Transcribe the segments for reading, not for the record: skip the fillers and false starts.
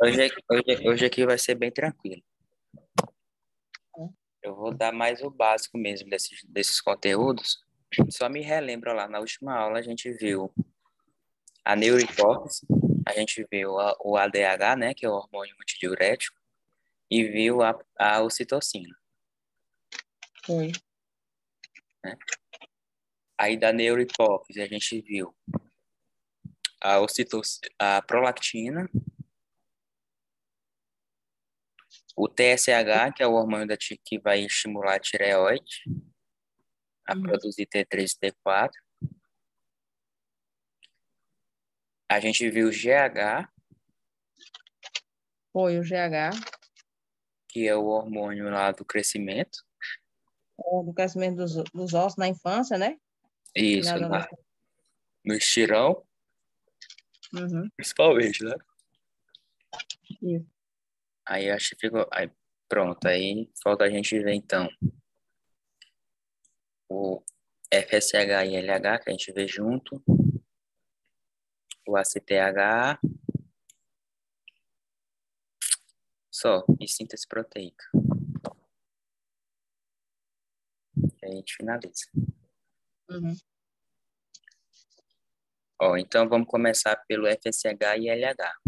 Hoje aqui vai ser bem tranquilo. Eu vou dar mais o básico mesmo desses conteúdos. Só me relembra lá, na última aula a gente viu a neurohipófise, a gente viu o ADH, né, que é o hormônio antidiurético, e viu a ocitocina, Foi. né? Aí da neurohipófise a gente viu a prolactina, o TSH, que é o hormônio que vai estimular a tireoide a Uhum. produzir T3 e T4. A gente viu o GH, Foi o GH, que é o hormônio lá do crescimento. do crescimento dos ossos na infância, né? E na Isso, adolescência. no estirão, Uhum. principalmente, né? Isso. Aí acho que ficou. Aí, pronto, aí falta a gente ver então o FSH e LH, que a gente vê junto, o ACTH, só, e síntese proteica. E aí a gente finaliza. Uhum. Ó, então vamos começar pelo FSH e LH.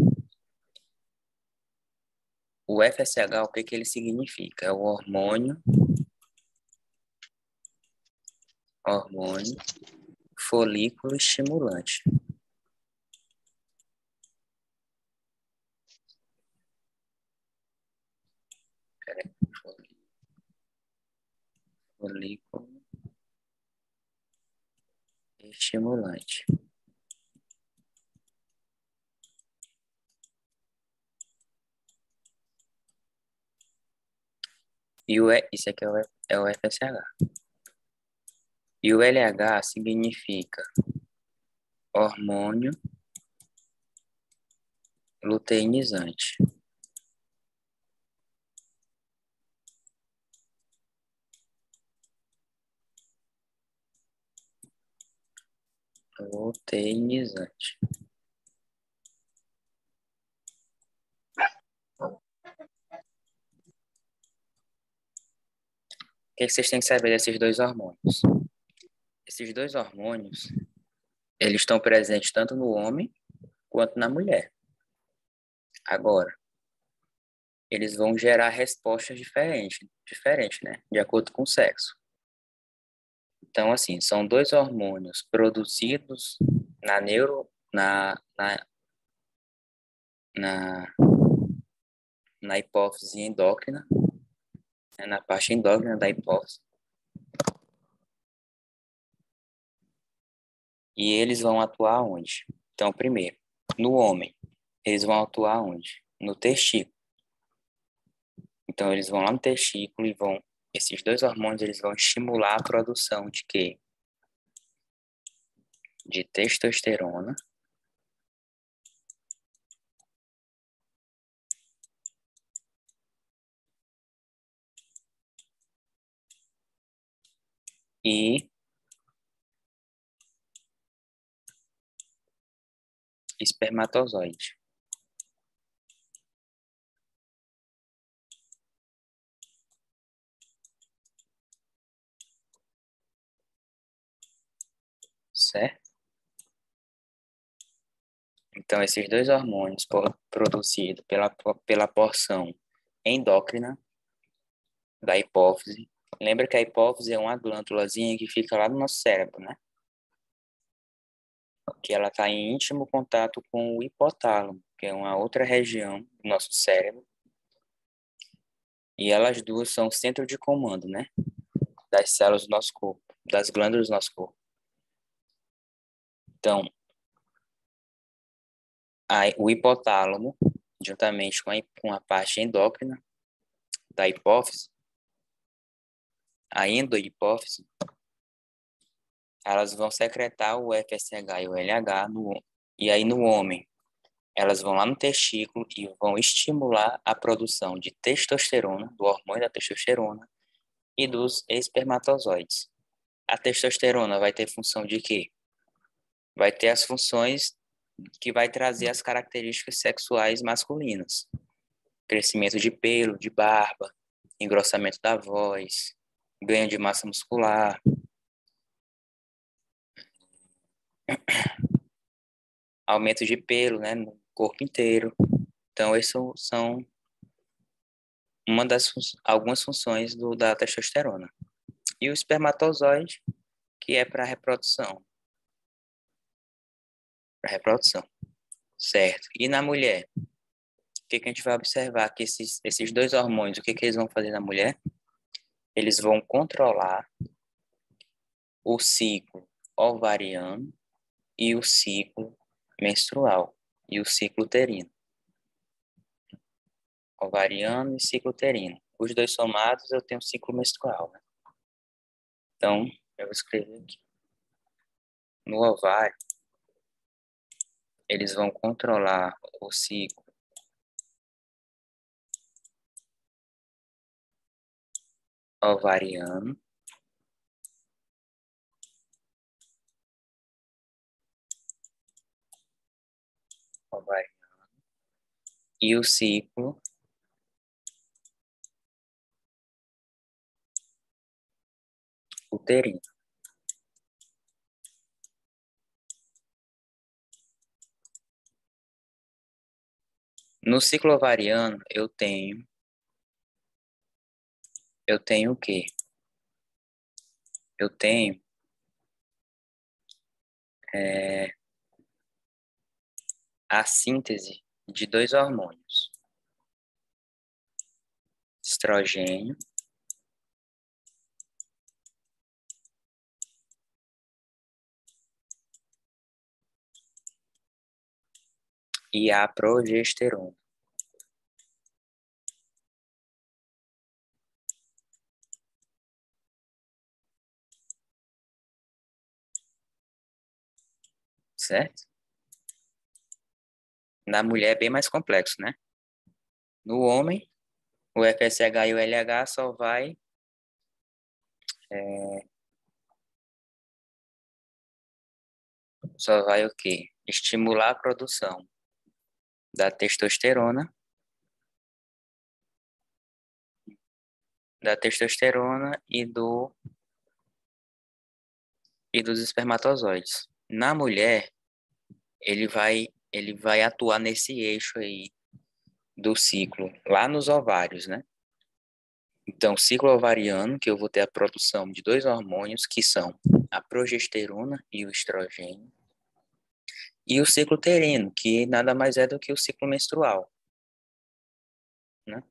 O FSH, o que que ele significa? É o hormônio folículo estimulante. Peraí, folículo estimulante. Isso aqui é o FSH. E o LH significa hormônio luteinizante. Luteinizante. O que vocês têm que saber desses dois hormônios? Esses dois hormônios, eles estão presentes tanto no homem quanto na mulher. Agora, eles vão gerar respostas diferentes, né? De acordo com o sexo. Então, assim, são dois hormônios produzidos na neuro, na, na hipófise endócrina, né? Na parte endócrina da hipófise. E eles vão atuar onde? Então, primeiro, no homem, eles vão atuar onde? No testículo. Então, eles vão lá no testículo e esses dois hormônios, eles vão estimular a produção de quê? De testosterona e espermatozoide. Certo? Então, esses dois hormônios produzidos pela porção endócrina da hipófise. Lembra que a hipófise é uma glândulazinha que fica lá no nosso cérebro, né? Que ela está em íntimo contato com o hipotálamo, que é uma outra região do nosso cérebro. E elas duas são o centro de comando, né? Das células do nosso corpo, das glândulas do nosso corpo. Então, o hipotálamo, juntamente com a parte endócrina da hipófise, a endohipófise, elas vão secretar o FSH e o LH e aí no homem, elas vão lá no testículo e vão estimular a produção de testosterona, do hormônio da testosterona e dos espermatozoides. A testosterona vai ter função de quê? Vai ter as funções que vai trazer as características sexuais masculinas. Crescimento de pelo, de barba, engrossamento da voz, ganho de massa muscular, aumento de pelo, né, no corpo inteiro. Então, essas são algumas funções da testosterona. E o espermatozoide, que é para reprodução. Para reprodução, certo? E na mulher, o que a gente vai observar? Que esses dois hormônios, o que eles vão fazer na mulher? Eles vão controlar o ciclo ovariano e o ciclo menstrual e o ciclo uterino. Ovariano e ciclo uterino. Os dois somados eu tenho ciclo menstrual, né? Então, eu vou escrever aqui. No ovário, eles vão controlar o ciclo ovariano e o ciclo uterino. No ciclo ovariano, eu tenho o quê? Eu tenho a síntese de dois hormônios, estrogênio e a progesterona. Certo? Na mulher é bem mais complexo, né? No homem, o FSH e o LH é, só vai o quê? Estimular a produção da testosterona, e dos espermatozoides. Na mulher, ele vai atuar nesse eixo aí do ciclo, lá nos ovários, né? Então, ciclo ovariano, que eu vou ter a produção de dois hormônios, que são a progesterona e o estrogênio, e o ciclo uterino, que nada mais é do que o ciclo menstrual, né?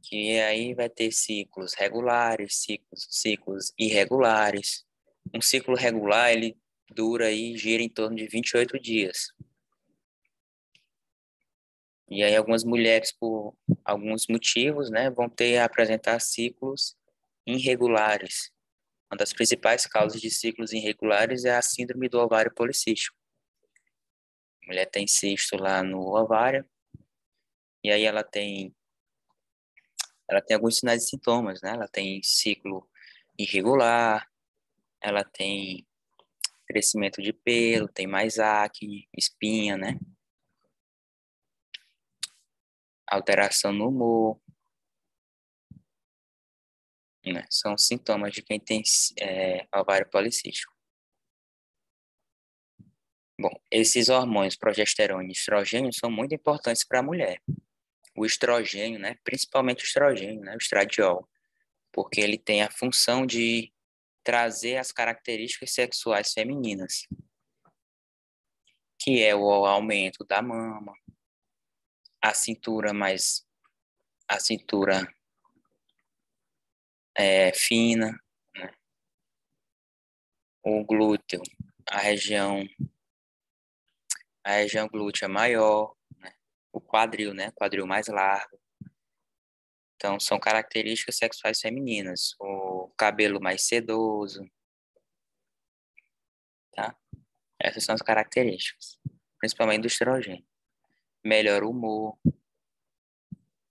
Que aí vai ter ciclos regulares, ciclos irregulares. Um ciclo regular, ele dura e gira em torno de 28 dias. E aí algumas mulheres, por alguns motivos, né, vão apresentar ciclos irregulares. Uma das principais causas de ciclos irregulares é a síndrome do ovário policístico. A mulher tem cisto lá no ovário, e aí ela tem alguns sinais e sintomas, né? Ela tem ciclo irregular, ela tem crescimento de pelo, tem mais acne, espinha, né? Alteração no humor, né? São sintomas de quem tem ovário policístico. Bom, esses hormônios, progesterona e estrogênio, são muito importantes para a mulher. O estrogênio, né? Principalmente o estrogênio, né? O estradiol, porque ele tem a função de trazer as características sexuais femininas, que é o aumento da mama, a cintura fina, né? O glúteo, a região glútea maior, né? O quadril, né? Quadril mais largo. Então, são características sexuais femininas. O cabelo mais sedoso, tá? Essas são as características, principalmente do estrogênio. Melhora o humor.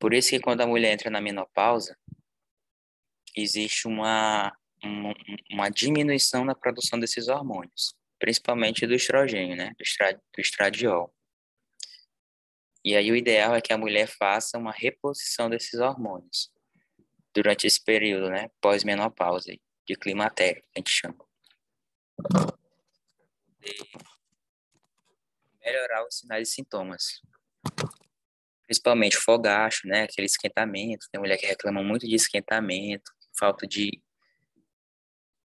Por isso que quando a mulher entra na menopausa, existe uma diminuição na produção desses hormônios. principalmente do estrogênio, né? Do estradiol. E aí o ideal é que a mulher faça uma reposição desses hormônios durante esse período, né? Pós-menopausa, de climatério, que a gente chama. De melhorar os sinais e sintomas. Principalmente fogacho, né? Aquele esquentamento. Tem mulher que reclama muito de esquentamento, falta de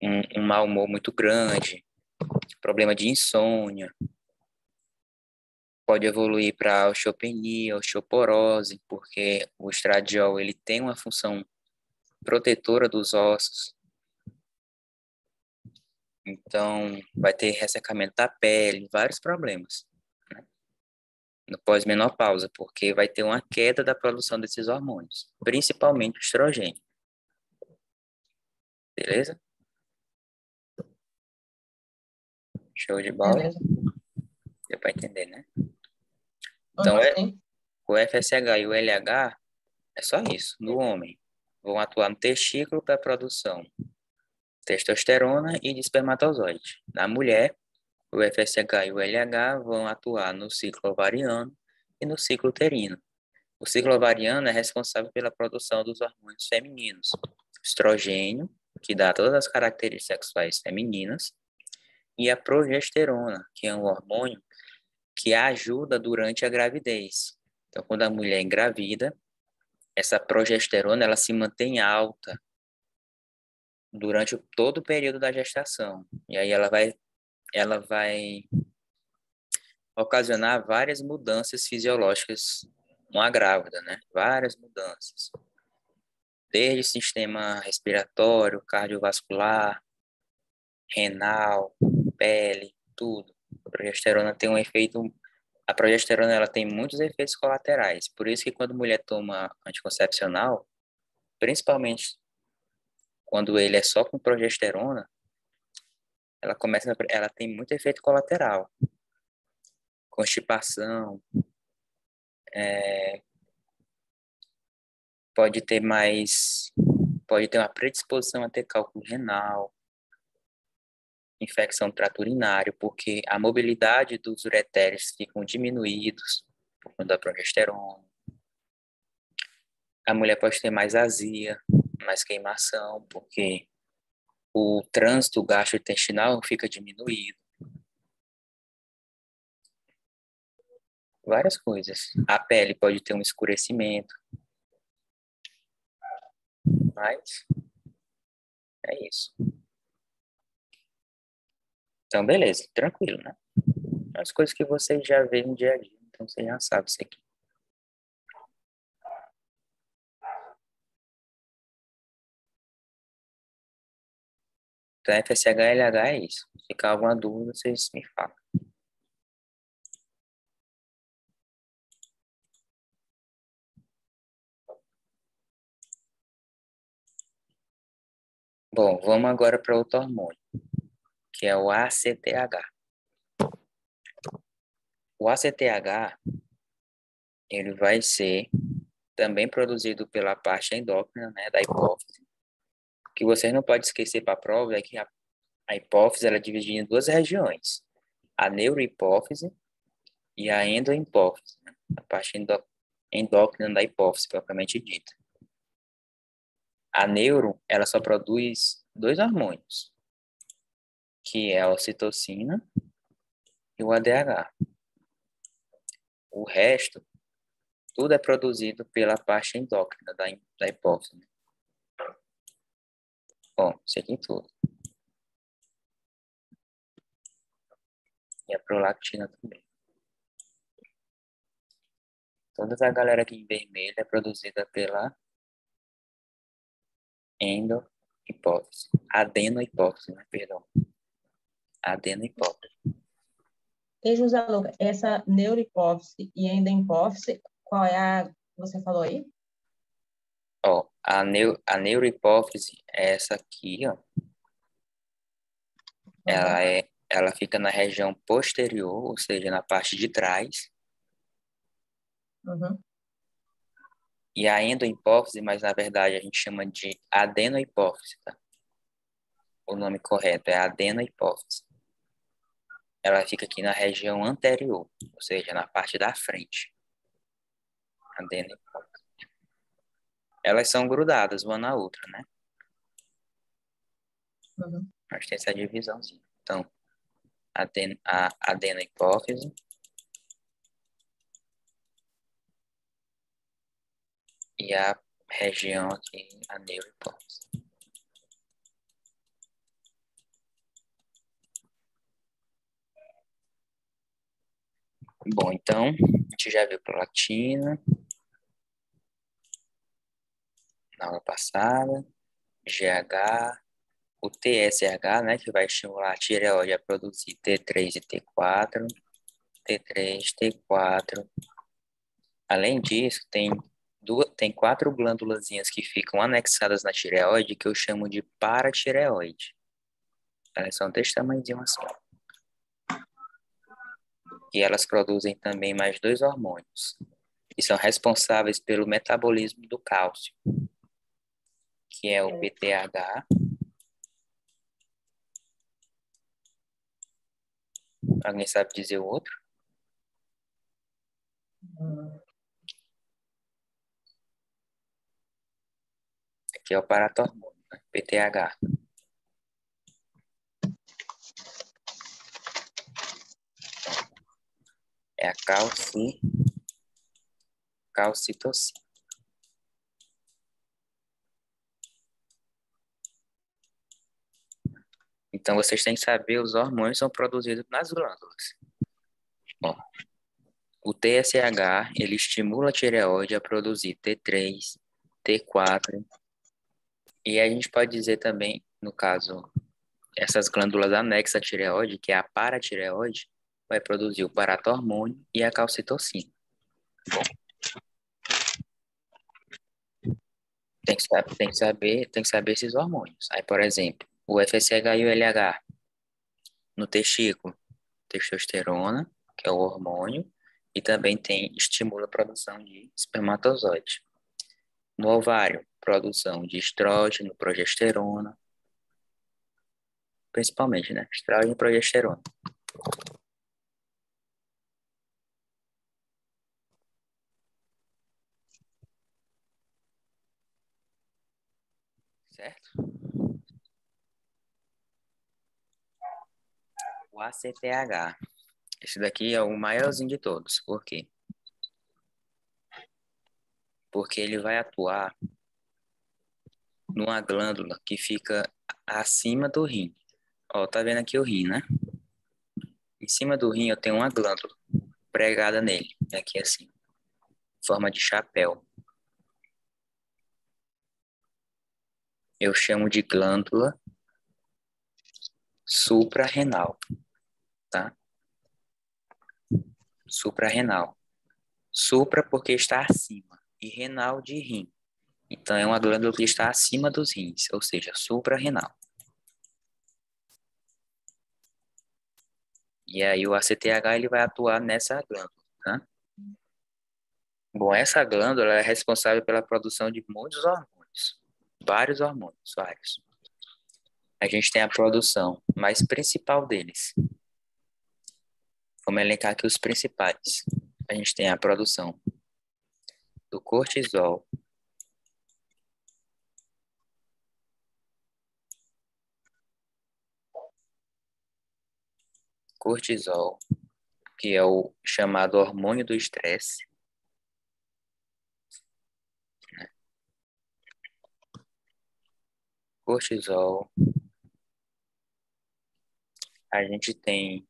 um mau humor muito grande, problema de insônia. Pode evoluir para osteopenia, osteoporose, porque o estradiol ele tem uma função protetora dos ossos. Então, vai ter ressecamento da pele, vários problemas, né? No pós-menopausa, porque vai ter uma queda da produção desses hormônios, principalmente o estrogênio. Beleza? Show de bola? Beleza. Deu para entender, né? Então, Uhum, sim. o FSH e o LH é só isso, no homem. Vão atuar no testículo para a produção de testosterona e de espermatozoide. Na mulher, o FSH e o LH vão atuar no ciclo ovariano e no ciclo uterino. O ciclo ovariano é responsável pela produção dos hormônios femininos. Estrogênio, que dá todas as características sexuais femininas, e a progesterona, que é um hormônio que ajuda durante a gravidez. Então, quando a mulher engravida, essa progesterona ela se mantém alta durante todo o período da gestação. E aí ela vai ocasionar várias mudanças fisiológicas numa grávida, né? Várias mudanças. Desde sistema respiratório, cardiovascular, renal, pele, tudo. A progesterona ela tem muitos efeitos colaterais. Por isso que quando a mulher toma anticoncepcional, principalmente quando ele é só com progesterona, ela tem muito efeito colateral. Constipação, pode ter mais, pode ter uma predisposição a ter cálculo renal, infecção do trato urinário, porque a mobilidade dos ureteres ficam diminuídos por conta da progesterona. A mulher pode ter mais azia, mais queimação, porque o trânsito gastrointestinal fica diminuído. Várias coisas. A pele pode ter um escurecimento, mas é isso. Então, beleza, tranquilo, né? As coisas que você já vê no dia a dia, então você já sabe isso aqui. Então, FSH e LH é isso. Se ficar alguma dúvida, vocês me falam. Bom, vamos agora para outro hormônio, que é o ACTH. O ACTH, ele vai ser também produzido pela parte endócrina, né, da hipófise. O que vocês não podem esquecer para a prova é que a hipófise ela é dividida em duas regiões, a neurohipófise e a endohipófise, né, a parte endócrina da hipófise, propriamente dita. A neuro, ela só produz dois hormônios, que é a ocitocina e o ADH. O resto, tudo é produzido pela parte endócrina da hipófise. Bom, isso aqui tudo. E a prolactina também. Toda a galera aqui em vermelho é produzida pela endohipófise. Adenohipófise, né? Perdão. Adenohipófise. E José Lucas, essa neurohipófise e endohipófise, qual é a que você falou aí? Ó, a neurohipófise é essa aqui, ó. Uhum. Ela fica na região posterior, ou seja, na parte de trás. Uhum. E a endohipófise, mas na verdade a gente chama de adenohipófise, tá? O nome correto é adenohipófise. ela fica aqui na região anterior, ou seja, na parte da frente. Adeno e hipófise. Elas são grudadas uma na outra, né? Uhum. Mas tem essa divisãozinha. Então, a adenohipófise e a região aqui, a neurohipófise. Bom, então, a gente já viu prolactina na aula passada, GH, o TSH, né, que vai estimular a tireoide a produzir T3 e T4, T3, T4. Além disso, tem 4 glândulazinhas que ficam anexadas na tireoide que eu chamo de paratireoide. Elas são desse tamanhozinho assim. E elas produzem também mais 2 hormônios, que são responsáveis pelo metabolismo do cálcio, que é o PTH. Alguém sabe dizer o outro? Aqui é o paratormônio, né? PTH. É a calcitocina. Então, vocês têm que saber os hormônios que são produzidos nas glândulas. Bom, o TSH, ele estimula a tireoide a produzir T3, T4, e a gente pode dizer também, no caso, essas glândulas anexas à tireoide, que é a paratireoide, vai produzir o paratormônio e a calcitocina. Bom, tem que saber esses hormônios. Aí, por exemplo, o FSH e o LH no testículo, testosterona, que é o hormônio, e também estimula a produção de espermatozoide. No ovário, produção de estrógeno, progesterona, principalmente, né? Estrógeno e progesterona. Certo? O ACTH. Esse daqui é o maiorzinho de todos. Por quê? Porque ele vai atuar numa glândula que fica acima do rim. Ó, tá vendo aqui o rim, né? Em cima do rim eu tenho uma glândula pregada nele. Aqui assim, forma de chapéu. Eu chamo de glândula suprarrenal, tá? Suprarrenal. Supra porque está acima e renal de rim. Então é uma glândula que está acima dos rins, ou seja, suprarrenal. E aí o ACTH ele vai atuar nessa glândula, tá? Bom, essa glândula é responsável pela produção de muitos hormônios. Vários hormônios, vários. A gente tem a produção mais principal deles. Vamos elencar aqui os principais. A gente tem a produção do cortisol, que é o chamado hormônio do estresse. Cortisol. A gente tem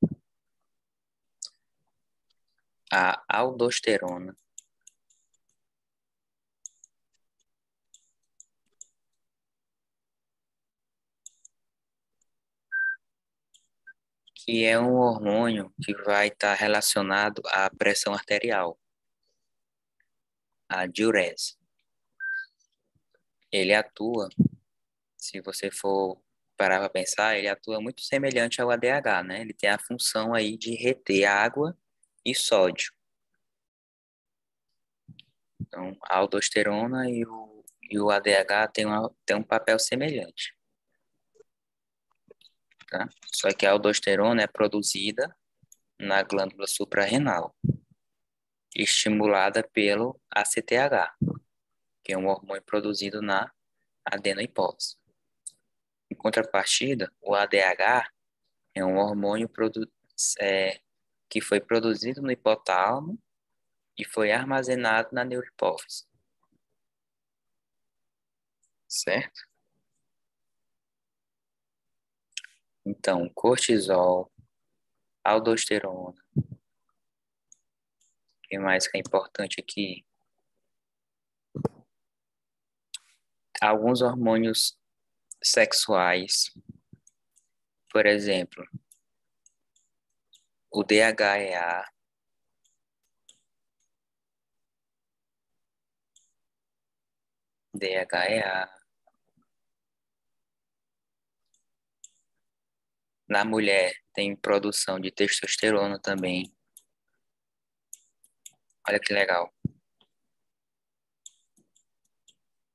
a aldosterona, que é um hormônio que vai estar relacionado à pressão arterial, a diurese. Ele atua, se você for parar para pensar, ele atua muito semelhante ao ADH, né? Ele tem a função aí de reter água e sódio. Então, a aldosterona e o ADH tem um papel semelhante, tá? Só que a aldosterona é produzida na glândula suprarrenal, estimulada pelo ACTH, que é um hormônio produzido na adenohipófise. Em contrapartida, o ADH é um hormônio que foi produzido no hipotálamo e foi armazenado na neurohipófise. Certo? Então, cortisol, aldosterona, o que mais que é importante aqui? Alguns hormônios sexuais, por exemplo, o DHEA, DHEA. Na mulher tem produção de testosterona também. Olha que legal.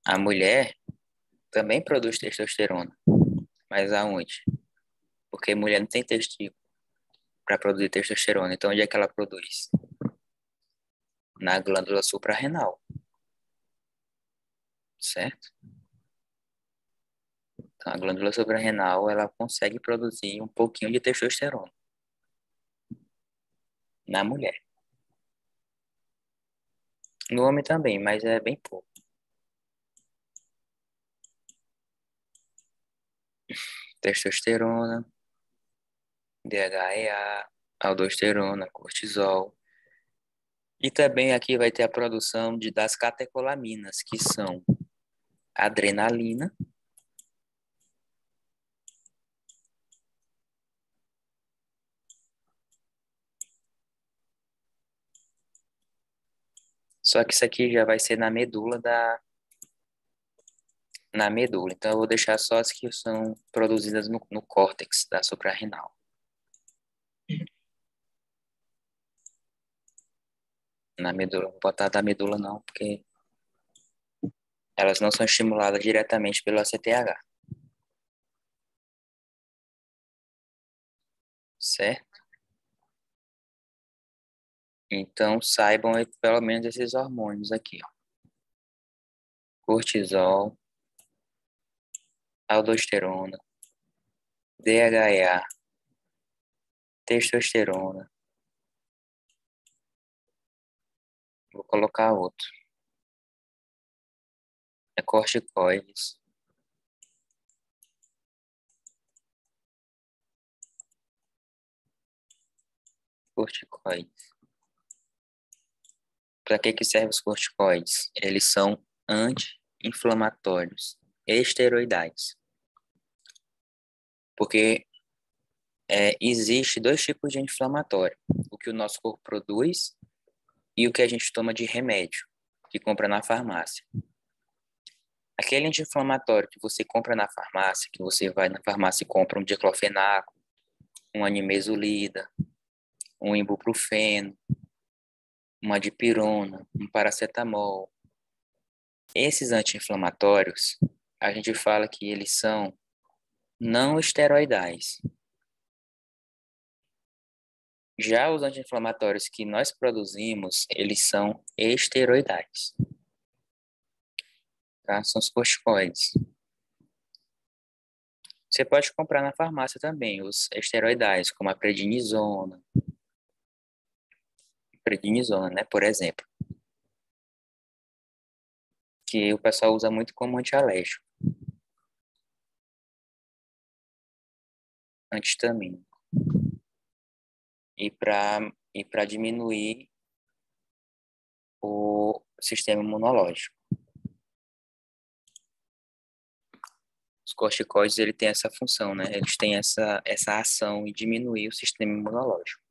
A mulher também produz testosterona. Mas aonde? Porque mulher não tem testículo para produzir testosterona. Então, onde é que ela produz? Na glândula suprarrenal. Certo? Então, a glândula suprarrenal, ela consegue produzir um pouquinho de testosterona na mulher. No homem também, mas é bem pouco. Testosterona, DHEA, aldosterona, cortisol. E também aqui vai ter a produção das catecolaminas, que são adrenalina, só que isso aqui já vai ser na medula. Então eu vou deixar só as que são produzidas no córtex da suprarrenal. Na medula, não vou botar da medula não, porque elas não são estimuladas diretamente pelo ACTH. Certo? Então saibam aí pelo menos esses hormônios aqui, ó. Cortisol, aldosterona, DHEA, testosterona. Vou colocar outro. É corticoides, corticoides. Para que servem os corticoides? Eles são anti-inflamatórios, esteroidais. Porque existe dois tipos de inflamatório. O que o nosso corpo produz e o que a gente toma de remédio, que compra na farmácia. Aquele anti-inflamatório que você compra na farmácia, que você vai na farmácia e compra um diclofenaco, uma nimesulida, um ibuprofeno, uma dipirona, um paracetamol. Esses anti-inflamatórios, a gente fala que eles são não esteroidais. Já os anti-inflamatórios que nós produzimos, eles são esteroidais. Tá? São os corticoides. Você pode comprar na farmácia também os esteroidais, como a prednisona, né, por exemplo, que o pessoal usa muito como antialérgico, antihistamínico, e para diminuir o sistema imunológico. Os corticoides, ele tem essa função, né? Eles têm essa ação em diminuir o sistema imunológico.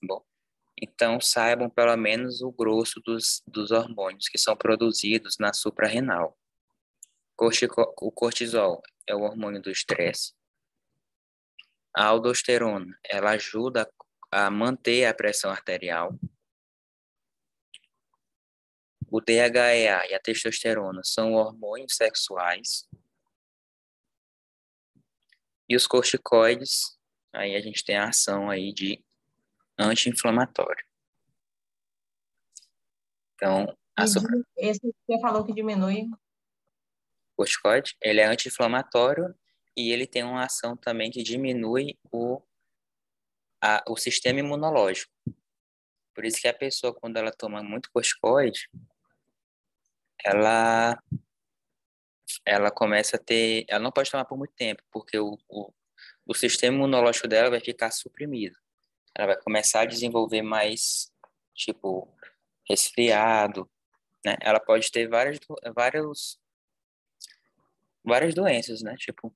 Bom, então saibam pelo menos o grosso dos hormônios que são produzidos na suprarrenal. O cortisol é o hormônio do estresse. A aldosterona, ela ajuda a manter a pressão arterial. O DHEA e a testosterona são hormônios sexuais. E os corticoides, aí a gente tem a ação aí de anti-inflamatório. Então, Esse que você falou que diminui. o corticoide, ele é anti-inflamatório e ele tem uma ação também que diminui o sistema imunológico. Por isso que a pessoa, quando ela toma muito corticoide, ela começa a ter... Ela não pode tomar por muito tempo, porque o sistema imunológico dela vai ficar suprimido. Ela vai começar a desenvolver mais, tipo, resfriado, né? Ela pode ter várias doenças, né? Tipo,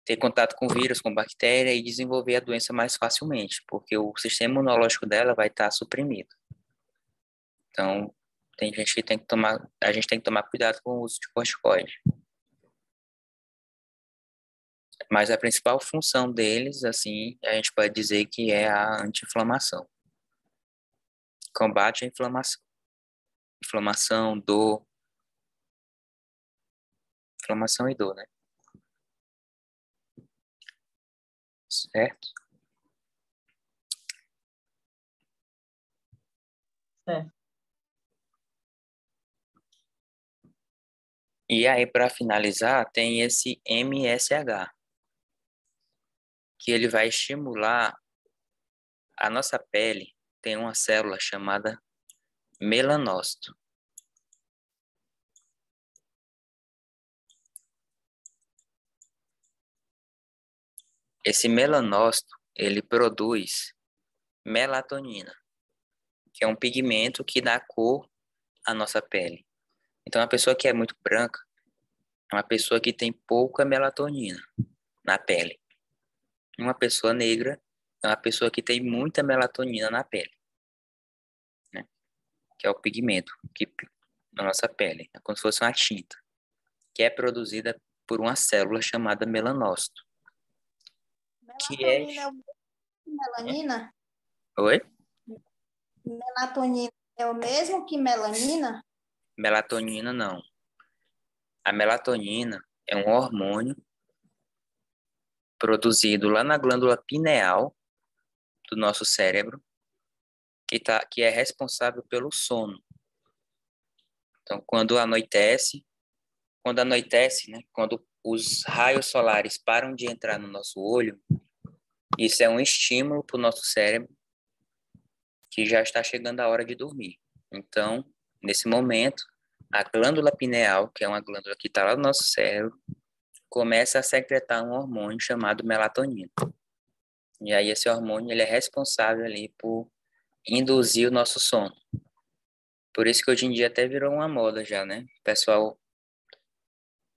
ter contato com vírus, com bactéria e desenvolver a doença mais facilmente, porque o sistema imunológico dela vai estar suprimido. Então, tem gente que a gente tem que tomar cuidado com o uso de corticoide. Mas a principal função deles, assim, a gente pode dizer que é a anti-inflamação. Combate a inflamação. Inflamação, dor. Inflamação e dor, né? Certo? Certo. E aí, para finalizar, tem esse MSH, que ele vai estimular a nossa pele. Tem uma célula chamada melanócito. Esse melanócito, ele produz melatonina, que é um pigmento que dá cor à nossa pele. Então, a pessoa que é muito branca é uma pessoa que tem pouca melatonina na pele. Uma pessoa negra é uma pessoa que tem muita melatonina na pele, né? Que é o pigmento na nossa pele. É como se fosse uma tinta, que é produzida por uma célula chamada melanócito. Que é... Melatonina é o mesmo que melanina? Oi? Melatonina é o mesmo que melanina? Melatonina não. A melatonina é um hormônio produzido lá na glândula pineal do nosso cérebro, que é responsável pelo sono. Então, quando anoitece, né, quando os raios solares param de entrar no nosso olho, isso é um estímulo para o nosso cérebro que já está chegando a hora de dormir. Então, nesse momento, a glândula pineal, que é uma glândula que está lá no nosso cérebro, começa a secretar um hormônio chamado melatonina. E aí esse hormônio ele é responsável ali por induzir o nosso sono. Por isso que hoje em dia até virou uma moda já, né? O pessoal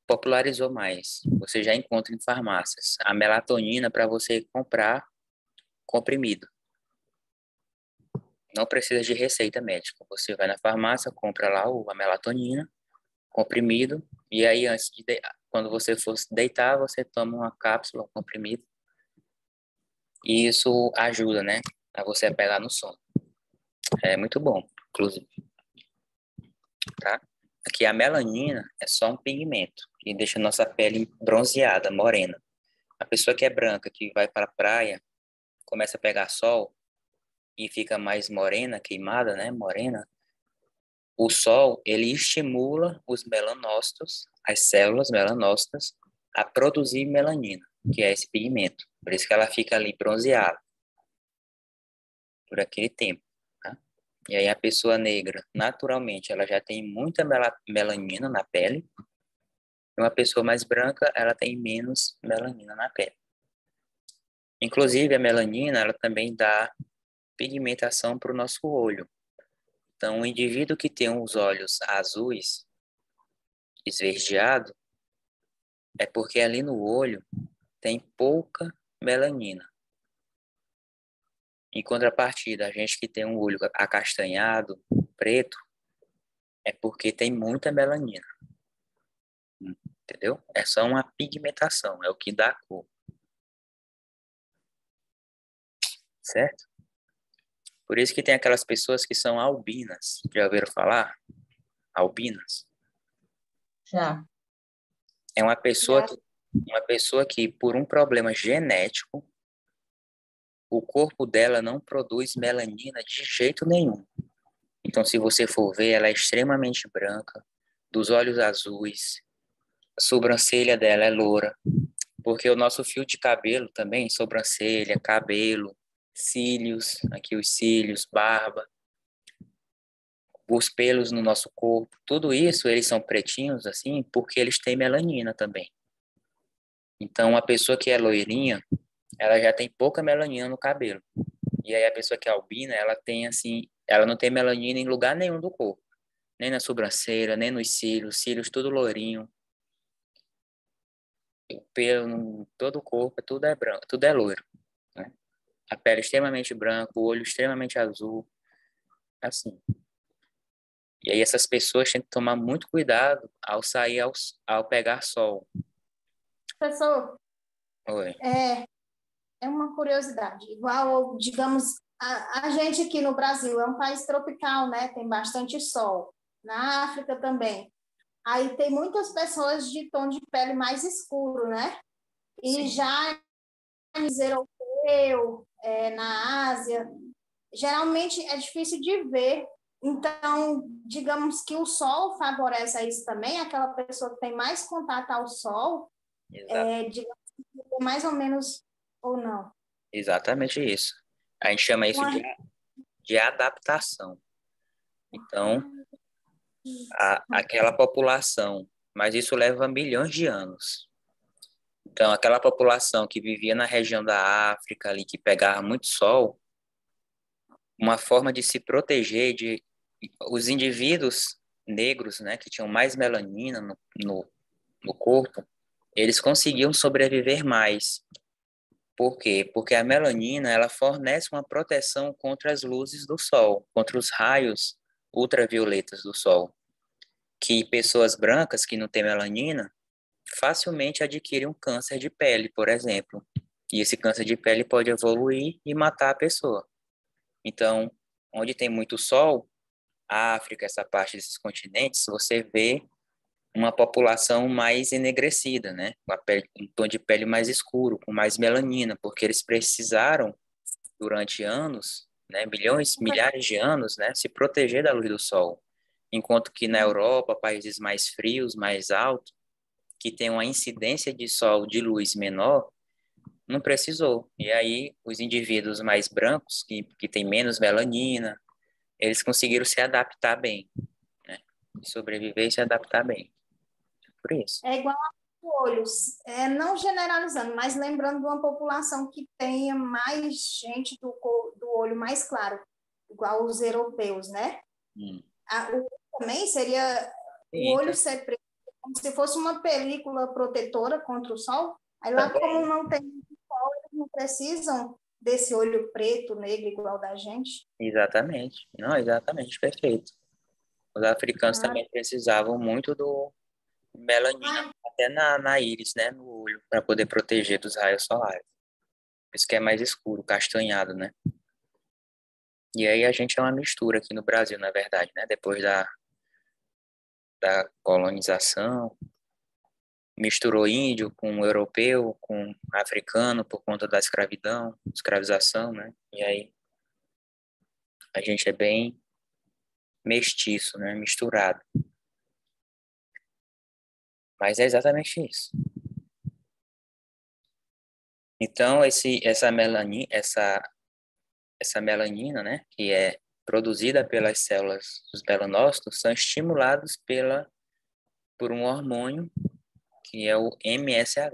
popularizou mais. Você já encontra em farmácias a melatonina para você comprar comprimido. Não precisa de receita médica. Você vai na farmácia, compra lá a melatonina, comprimido, e aí quando você for deitar, você toma uma cápsula, um comprimido. E isso ajuda, né? A você pegar no sono. É muito bom, inclusive. Tá? Aqui a melanina é só um pigmento que deixa a nossa pele bronzeada, morena. A pessoa que é branca, que vai para a praia, começa a pegar sol e fica mais morena, queimada, né? Morena. O sol, ele estimula os melanócitos, as células melanócitas, a produzir melanina, que é esse pigmento. Por isso que ela fica ali bronzeada por aquele tempo. Tá? E aí a pessoa negra, naturalmente, ela já tem muita melanina na pele. E uma pessoa mais branca, ela tem menos melanina na pele. Inclusive, a melanina, ela também dá pigmentação para o nosso olho. Então, o indivíduo que tem os olhos azuis, esverdeado, é porque ali no olho tem pouca melanina. Em contrapartida, a gente que tem um olho acastanhado, preto, é porque tem muita melanina. Entendeu? É só uma pigmentação, é o que dá a cor. Certo? Por isso que tem aquelas pessoas que são albinas. Já ouviram falar? Albinas. Já. É uma pessoa que, por um problema genético, o corpo dela não produz melanina de jeito nenhum. Então, se você for ver, ela é extremamente branca, dos olhos azuis, a sobrancelha dela é loura, porque o nosso fio de cabelo também, sobrancelha, cabelo, cílios, aqui os cílios, barba, os pelos no nosso corpo, tudo isso, eles são pretinhos assim, porque eles têm melanina também. Então, a pessoa que é loirinha, ela já tem pouca melanina no cabelo. E aí a pessoa que é albina, ela tem assim, ela não tem melanina em lugar nenhum do corpo, nem na sobrancelha, nem nos cílios tudo loirinho. O pelo, todo o corpo, tudo é branco, tudo é loiro, né? A pele extremamente branca, o olho extremamente azul, assim. E aí essas pessoas têm que tomar muito cuidado ao sair, ao pegar sol. Professor, Oi. é uma curiosidade. Igual, digamos, a gente aqui no Brasil é um país tropical, né? Tem bastante sol. Na África também. Aí tem muitas pessoas de tom de pele mais escuro, né? E Sim. já no europeu, na Ásia, geralmente é difícil de ver. Então, digamos que o sol favorece a isso também, aquela pessoa que tem mais contato ao sol, Exato. digamos, mais ou menos, ou não. Exatamente isso. A gente chama isso Uma... de adaptação. Então, aquela população, mas isso leva milhões de anos. Então, aquela população que vivia na região da África, ali, que pegava muito sol, uma forma de se proteger de os indivíduos negros, né, que tinham mais melanina no corpo, eles conseguiam sobreviver mais. Por quê? Porque a melanina, ela fornece uma proteção contra as luzes do sol, contra os raios ultravioletas do sol, que pessoas brancas que não têm melanina facilmente adquirem um câncer de pele, por exemplo. E esse câncer de pele pode evoluir e matar a pessoa. Então, onde tem muito sol, a África, essa parte desses continentes, você vê uma população mais enegrecida, né? Um tom de pele mais escuro, com mais melanina, porque eles precisaram, durante anos, né, milhões, milhares de anos, né, se proteger da luz do sol. Enquanto que na Europa, países mais frios, mais altos, que tem uma incidência de sol de luz menor, não precisou. E aí, os indivíduos mais brancos, que têm menos melanina, eles conseguiram se adaptar bem, né? Sobreviver e se adaptar bem. Por isso. É igual a olhos, não generalizando, mas lembrando de uma população que tenha mais gente do olho mais claro, igual os europeus, né? O também seria o Sim, olho ser preto, como se fosse uma película protetora contra o sol. Aí lá, como também. não tem sol, eles não precisam desse olho preto, negro, igual da gente. Exatamente. Não, exatamente, perfeito. Os africanos Ah, também precisavam muito do melanina, até na íris, né, no olho, para poder proteger dos raios solares. Por isso que é mais escuro, castanhado, né? E aí a gente é uma mistura aqui no Brasil, na verdade, né? Depois da colonização, misturou índio com europeu, com africano por conta da escravização, né? E aí a gente é bem mestiço, né? Misturado. Mas é exatamente isso. Então, essa melanina, né, que é produzida pelas células dos melanócitos, são estimulados por um hormônio que é o MSH.